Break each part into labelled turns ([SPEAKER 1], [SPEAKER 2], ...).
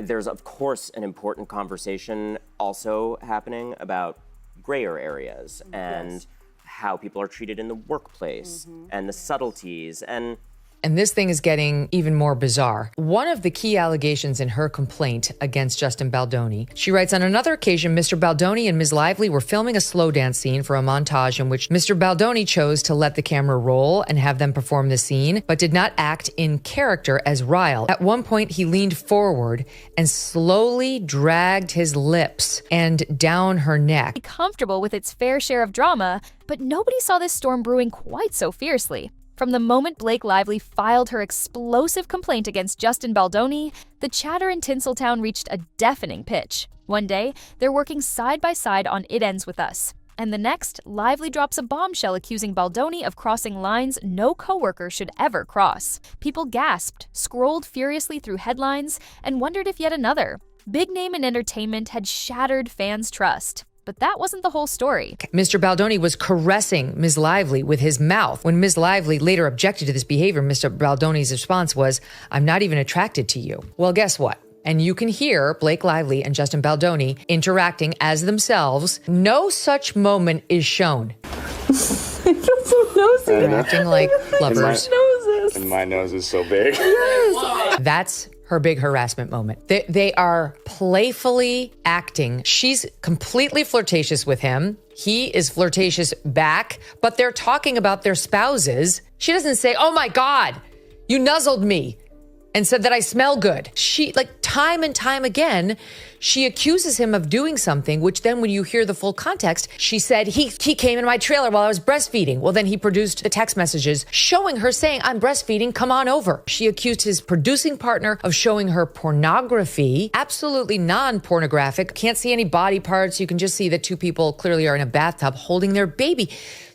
[SPEAKER 1] There's, of course, an important conversation also happening about grayer areas and how people are treated in the workplace and the subtleties
[SPEAKER 2] And this thing is getting even more bizarre. One of the key allegations in her complaint against Justin Baldoni, she writes, on another occasion, Mr. Baldoni and Ms. Lively were filming a slow dance scene for a montage in which Mr. Baldoni chose to let the camera roll and have them perform the scene, but did not act in character as Ryle. At one point, he leaned forward and slowly dragged his lips and down her neck.
[SPEAKER 3] Comfortable with its fair share of drama, but nobody saw this storm brewing quite so fiercely. From the moment Blake Lively filed her explosive complaint against Justin Baldoni, the chatter in Tinseltown reached a deafening pitch. One day, they're working side by side on It Ends With Us. And the next, Lively drops a bombshell accusing Baldoni of crossing lines no coworker should ever cross. People gasped, scrolled furiously through headlines, and wondered if yet another big name in entertainment had shattered fans' trust. But that wasn't the whole story.
[SPEAKER 2] Mr. Baldoni was caressing Ms. Lively with his mouth. When Ms. Lively later objected to this behavior, Mr. Baldoni's response was, "I'm not even attracted to you." Well, guess what? And you can hear Blake Lively and Justin Baldoni interacting as themselves. No such moment is shown. They're acting like lovers.
[SPEAKER 4] And my nose is so big.
[SPEAKER 2] That's her big harassment moment. They are playfully acting. She's completely flirtatious with him. He is flirtatious back, but they're talking about their spouses. She doesn't say, "Oh my God, you nuzzled me and said that I smell good." She, like, time and time again, she accuses him of doing something, which then when you hear the full context, she said, he came in my trailer while I was breastfeeding. Well, then he produced the text messages showing her saying, "I'm breastfeeding, come on over." She accused his producing partner of showing her pornography, absolutely non-pornographic. Can't see any body parts. You can just see that two people clearly are in a bathtub holding their baby.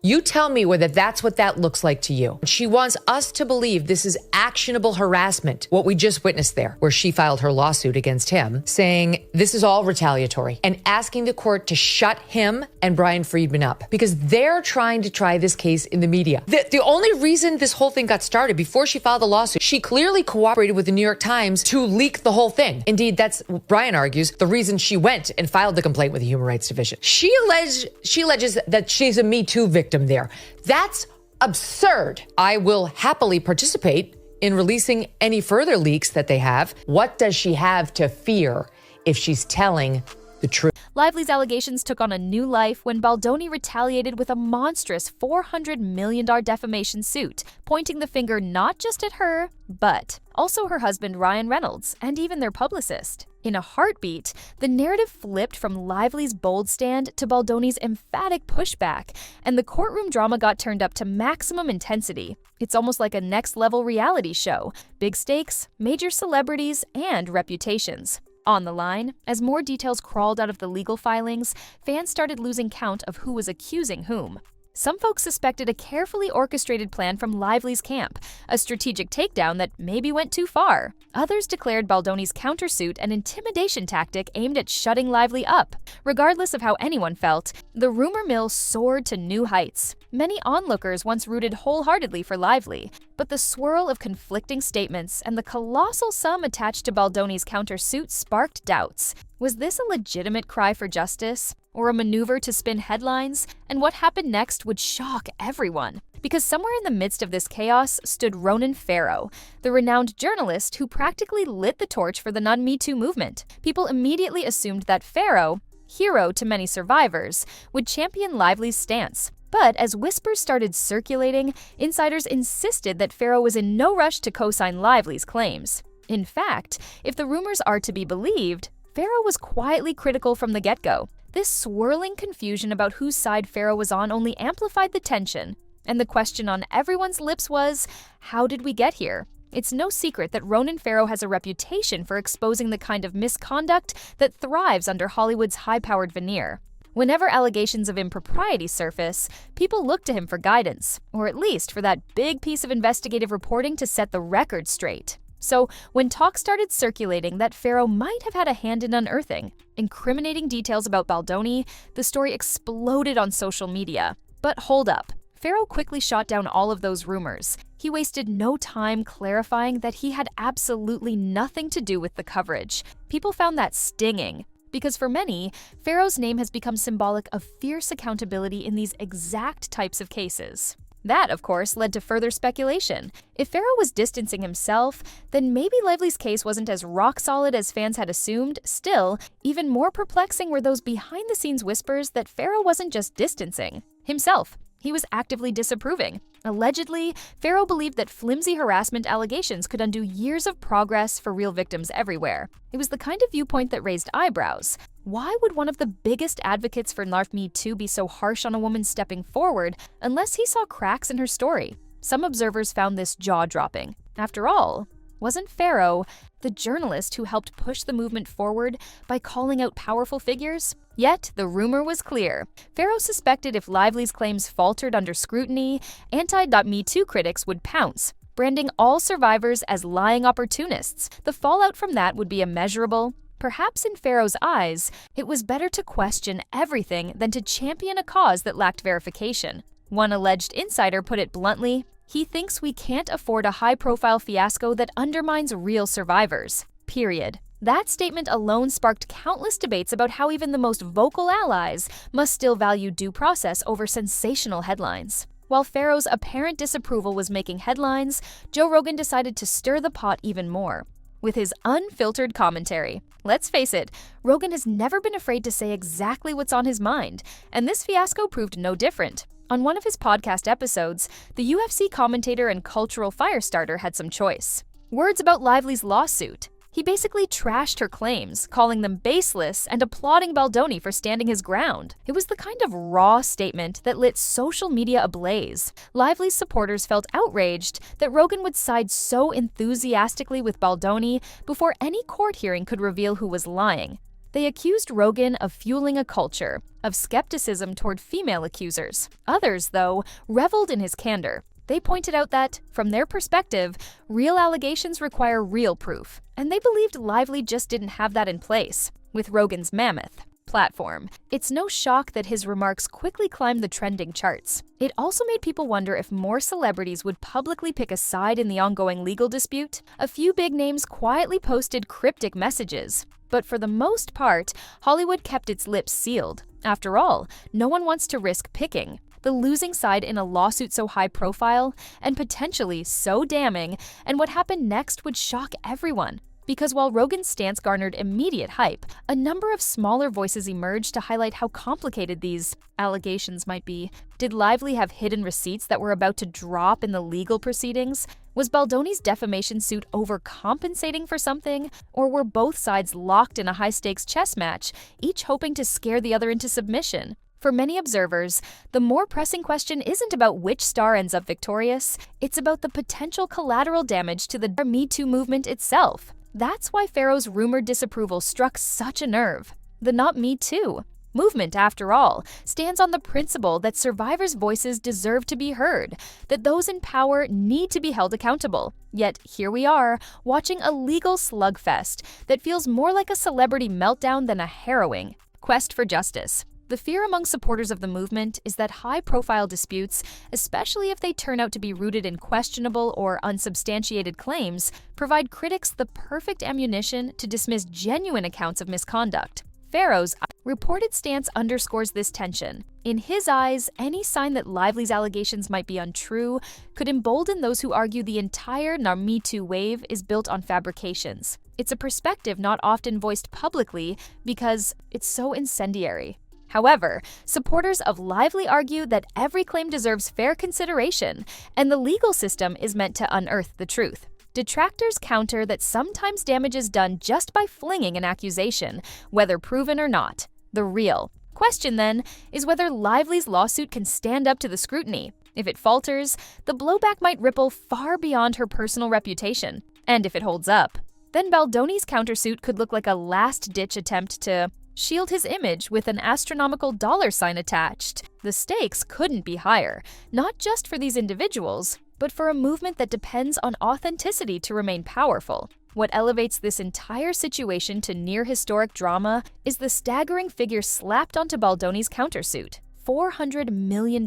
[SPEAKER 2] You tell me whether that's what that looks like to you. She wants us to believe this is actionable harassment, what we just witnessed there, where she filed her lawsuit against him, saying this is all retaliatory and asking the court to shut him and Brian Friedman up because they're trying to try this case in the media. The only reason this whole thing got started before she filed the lawsuit, she clearly cooperated with the New York Times to leak the whole thing. Indeed, that's, Brian argues, the reason she went and filed the complaint with the Human Rights Division. She alleges that she's a Me Too victim there. That's absurd. I will happily participate in releasing any further leaks that they have. What does she have to fear if she's telling the truth?
[SPEAKER 3] Lively's allegations took on a new life when Baldoni retaliated with a monstrous $400 million defamation suit, pointing the finger not just at her, but also her husband Ryan Reynolds, and even their publicist. In a heartbeat, the narrative flipped from Lively's bold stand to Baldoni's emphatic pushback, and the courtroom drama got turned up to maximum intensity. It's almost like a next-level reality show. Big stakes, major celebrities, and reputations. On the line, as more details crawled out of the legal filings, fans started losing count of who was accusing whom. Some folks suspected a carefully orchestrated plan from Lively's camp, a strategic takedown that maybe went too far. Others declared Baldoni's countersuit an intimidation tactic aimed at shutting Lively up. Regardless of how anyone felt, the rumor mill soared to new heights. Many onlookers once rooted wholeheartedly for Lively, but the swirl of conflicting statements and the colossal sum attached to Baldoni's countersuit sparked doubts. Was this a legitimate cry for justice? Or a maneuver to spin headlines? And what happened next would shock everyone. Because somewhere in the midst of this chaos stood Ronan Farrow, the renowned journalist who practically lit the torch for the non-Me Too movement. People immediately assumed that Farrow, hero to many survivors, would champion Lively's stance. But as whispers started circulating, insiders insisted that Farrow was in no rush to co-sign Lively's claims. In fact, if the rumors are to be believed, Farrow was quietly critical from the get-go. This swirling confusion about whose side Farrow was on only amplified the tension, and the question on everyone's lips was, how did we get here? It's no secret that Ronan Farrow has a reputation for exposing the kind of misconduct that thrives under Hollywood's high-powered veneer. Whenever allegations of impropriety surface, people look to him for guidance, or at least for that big piece of investigative reporting to set the record straight. So, when talk started circulating that Farrow might have had a hand in unearthing incriminating details about Baldoni, the story exploded on social media. But hold up. Farrow quickly shot down all of those rumors. He wasted no time clarifying that he had absolutely nothing to do with the coverage. People found that stinging, because for many, Farrow's name has become symbolic of fierce accountability in these exact types of cases. That, of course, led to further speculation. If Farrow was distancing himself, then maybe Lively's case wasn't as rock-solid as fans had assumed. Still, even more perplexing were those behind-the-scenes whispers that Farrow wasn't just distancing himself. He was actively disapproving. Allegedly, Farrow believed that flimsy harassment allegations could undo years of progress for real victims everywhere. It was the kind of viewpoint that raised eyebrows. Why would one of the biggest advocates for Me Too be so harsh on a woman stepping forward unless he saw cracks in her story? Some observers found this jaw-dropping. After all, wasn't Farrow the journalist who helped push the movement forward by calling out powerful figures? Yet, the rumor was clear. Farrow suspected if Lively's claims faltered under scrutiny, anti-Me Too critics would pounce, branding all survivors as lying opportunists. The fallout from that would be immeasurable. Perhaps in Farrow's eyes, it was better to question everything than to champion a cause that lacked verification. One alleged insider put it bluntly, he thinks we can't afford a high-profile fiasco that undermines real survivors. Period. That statement alone sparked countless debates about how even the most vocal allies must still value due process over sensational headlines. While Farrow's apparent disapproval was making headlines, Joe Rogan decided to stir the pot even more with his unfiltered commentary. Let's face it, Rogan has never been afraid to say exactly what's on his mind, and this fiasco proved no different. On one of his podcast episodes, the UFC commentator and cultural firestarter had some choice. Words about Lively's lawsuit. He basically trashed her claims, calling them baseless and applauding Baldoni for standing his ground. It was the kind of raw statement that lit social media ablaze. Lively's supporters felt outraged that Rogan would side so enthusiastically with Baldoni before any court hearing could reveal who was lying. They accused Rogan of fueling a culture of skepticism toward female accusers. Others, though, reveled in his candor. They pointed out that, from their perspective, real allegations require real proof, and they believed Lively just didn't have that in place. With Rogan's mammoth platform, it's no shock that his remarks quickly climbed the trending charts. It also made people wonder if more celebrities would publicly pick a side in the ongoing legal dispute. A few big names quietly posted cryptic messages, but for the most part, Hollywood kept its lips sealed. After all, no one wants to risk picking the losing side in a lawsuit so high profile and potentially so damning, and what happened next would shock everyone. Because while Rogan's stance garnered immediate hype, a number of smaller voices emerged to highlight how complicated these allegations might be. Did Lively have hidden receipts that were about to drop in the legal proceedings? Was Baldoni's defamation suit overcompensating for something? Or were both sides locked in a high-stakes chess match, each hoping to scare the other into submission? For many observers, the more pressing question isn't about which star ends up victorious, it's about the potential collateral damage to the Me Too movement itself. That's why Farrow's rumored disapproval struck such a nerve. The Not Me Too movement, after all, stands on the principle that survivors' voices deserve to be heard, that those in power need to be held accountable. Yet here we are, watching a legal slugfest that feels more like a celebrity meltdown than a harrowing quest for justice. The fear among supporters of the movement is that high-profile disputes, especially if they turn out to be rooted in questionable or unsubstantiated claims, provide critics the perfect ammunition to dismiss genuine accounts of misconduct. Farrow's reported stance underscores this tension. In his eyes, any sign that Lively's allegations might be untrue could embolden those who argue the entire Me Too wave is built on fabrications. It's a perspective not often voiced publicly because it's so incendiary. However, supporters of Lively argue that every claim deserves fair consideration, and the legal system is meant to unearth the truth. Detractors counter that sometimes damage is done just by flinging an accusation, whether proven or not. The real question, then, is whether Lively's lawsuit can stand up to the scrutiny. If it falters, the blowback might ripple far beyond her personal reputation. And if it holds up, then Baldoni's countersuit could look like a last-ditch attempt to shield his image with an astronomical dollar sign attached. The stakes couldn't be higher, not just for these individuals, but for a movement that depends on authenticity to remain powerful. What elevates this entire situation to near-historic drama is the staggering figure slapped onto Baldoni's countersuit. $400 million.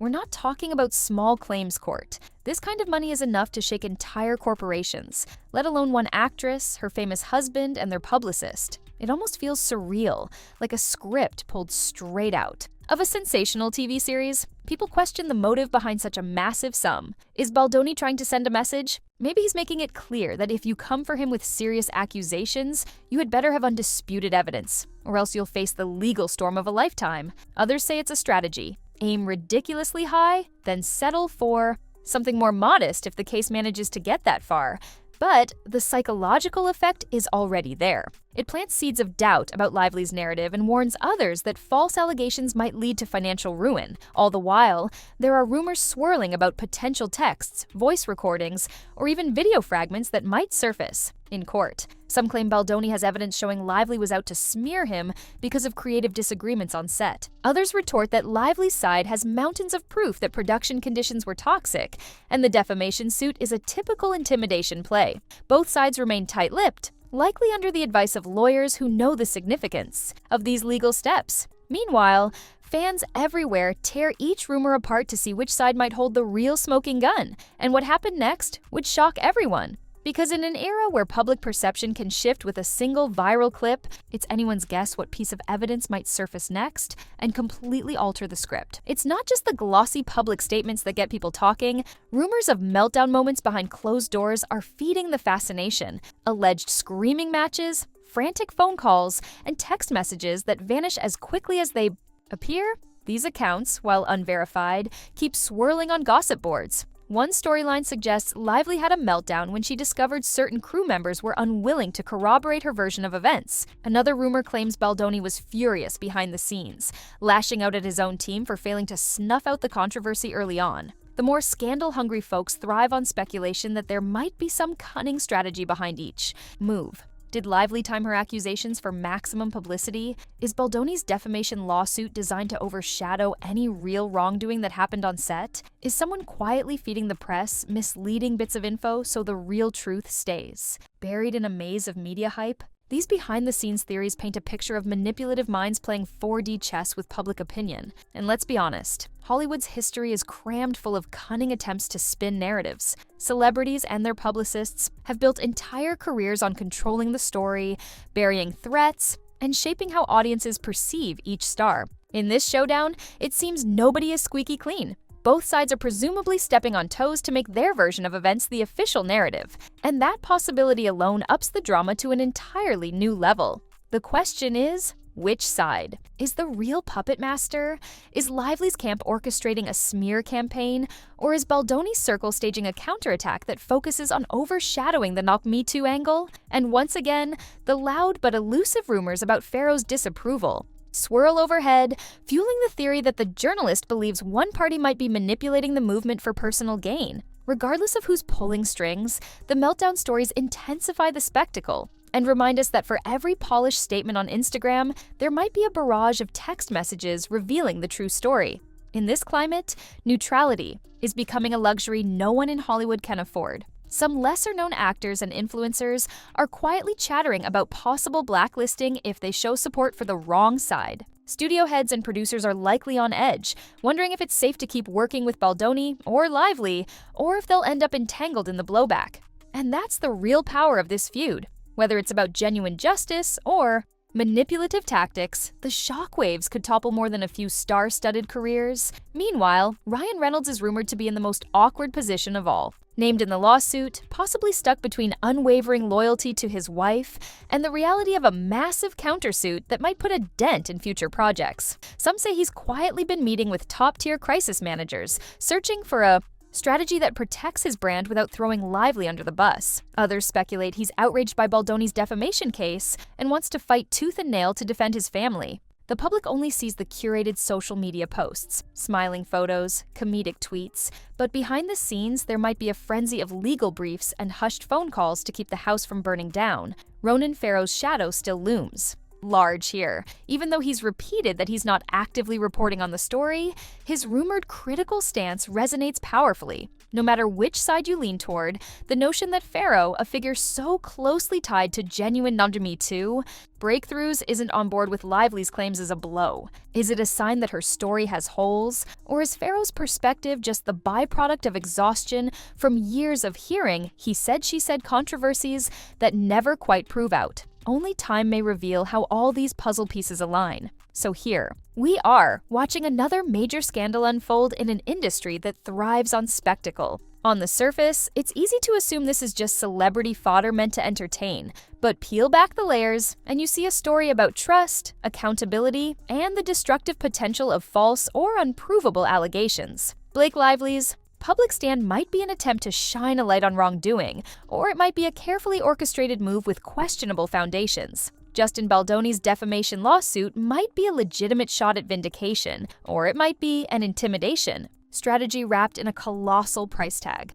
[SPEAKER 3] We're not talking about small claims court. This kind of money is enough to shake entire corporations, let alone one actress, her famous husband, and their publicist. It almost feels surreal, like a script pulled straight out of a sensational TV series. People question the motive behind such a massive sum. Is Baldoni trying to send a message? Maybe he's making it clear that if you come for him with serious accusations, you had better have undisputed evidence, or else you'll face the legal storm of a lifetime. Others say it's a strategy. Aim ridiculously high, then settle for something more modest if the case manages to get that far. But the psychological effect is already there. It plants seeds of doubt about Lively's narrative and warns others that false allegations might lead to financial ruin. All the while, there are rumors swirling about potential texts, voice recordings, or even video fragments that might surface in court. Some claim Baldoni has evidence showing Lively was out to smear him because of creative disagreements on set. Others retort that Lively's side has mountains of proof that production conditions were toxic, and the defamation suit is a typical intimidation play. Both sides remain tight-lipped, likely under the advice of lawyers who know the significance of these legal steps. Meanwhile, fans everywhere tear each rumor apart to see which side might hold the real smoking gun, and what happened next would shock everyone. Because in an era where public perception can shift with a single viral clip, it's anyone's guess what piece of evidence might surface next and completely alter the script. It's not just the glossy public statements that get people talking. Rumors of meltdown moments behind closed doors are feeding the fascination. Alleged screaming matches, frantic phone calls, and text messages that vanish as quickly as they appear. These accounts, while unverified, keep swirling on gossip boards. One storyline suggests Lively had a meltdown when she discovered certain crew members were unwilling to corroborate her version of events. Another rumor claims Baldoni was furious behind the scenes, lashing out at his own team for failing to snuff out the controversy early on. The more scandal-hungry folks thrive on speculation that there might be some cunning strategy behind each move. Did Lively time her accusations for maximum publicity? Is Baldoni's defamation lawsuit designed to overshadow any real wrongdoing that happened on set? Is someone quietly feeding the press misleading bits of info so the real truth stays buried in a maze of media hype? These behind-the-scenes theories paint a picture of manipulative minds playing 4D chess with public opinion. And let's be honest, Hollywood's history is crammed full of cunning attempts to spin narratives. Celebrities and their publicists have built entire careers on controlling the story, burying threats, and shaping how audiences perceive each star. In this showdown, it seems nobody is squeaky clean. Both sides are presumably stepping on toes to make their version of events the official narrative, and that possibility alone ups the drama to an entirely new level. The question is, which side? Is the real puppet master? Is Lively's camp orchestrating a smear campaign? Or is Baldoni's circle staging a counterattack that focuses on overshadowing the Knock Me Too angle? And once again, the loud but elusive rumors about Farrow's disapproval swirl overhead, fueling the theory that the journalist believes one party might be manipulating the movement for personal gain. Regardless of who's pulling strings, the meltdown stories intensify the spectacle and remind us that for every polished statement on Instagram, there might be a barrage of text messages revealing the true story. In this climate, neutrality is becoming a luxury no one in Hollywood can afford. Some lesser-known actors and influencers are quietly chattering about possible blacklisting if they show support for the wrong side. Studio heads and producers are likely on edge, wondering if it's safe to keep working with Baldoni or Lively, or if they'll end up entangled in the blowback. And that's the real power of this feud. Whether it's about genuine justice or manipulative tactics, the shockwaves could topple more than a few star-studded careers. Meanwhile, Ryan Reynolds is rumored to be in the most awkward position of all. Named in the lawsuit, possibly stuck between unwavering loyalty to his wife and the reality of a massive countersuit that might put a dent in future projects. Some say he's quietly been meeting with top-tier crisis managers, searching for a strategy that protects his brand without throwing Lively under the bus. Others speculate he's outraged by Baldoni's defamation case and wants to fight tooth and nail to defend his family. The public only sees the curated social media posts, smiling photos, comedic tweets, but behind the scenes, there might be a frenzy of legal briefs and hushed phone calls to keep the house from burning down. Ronan Farrow's shadow still looms. large here. Even though he's repeated that he's not actively reporting on the story, his rumored critical stance resonates powerfully. No matter which side you lean toward, the notion that Farrow, a figure so closely tied to genuine non-Me Too, breakthroughs isn't on board with Lively's claims is a blow. Is it a sign that her story has holes? Or is Farrow's perspective just the byproduct of exhaustion from years of hearing he said she said controversies that never quite prove out? Only time may reveal how all these puzzle pieces align. So here, we are watching another major scandal unfold in an industry that thrives on spectacle. On the surface, it's easy to assume this is just celebrity fodder meant to entertain, but peel back the layers and you see a story about trust, accountability, and the destructive potential of false or unprovable allegations. Blake Lively's public stand might be an attempt to shine a light on wrongdoing, or it might be a carefully orchestrated move with questionable foundations. Justin Baldoni's defamation lawsuit might be a legitimate shot at vindication, or it might be an intimidation strategy wrapped in a colossal price tag.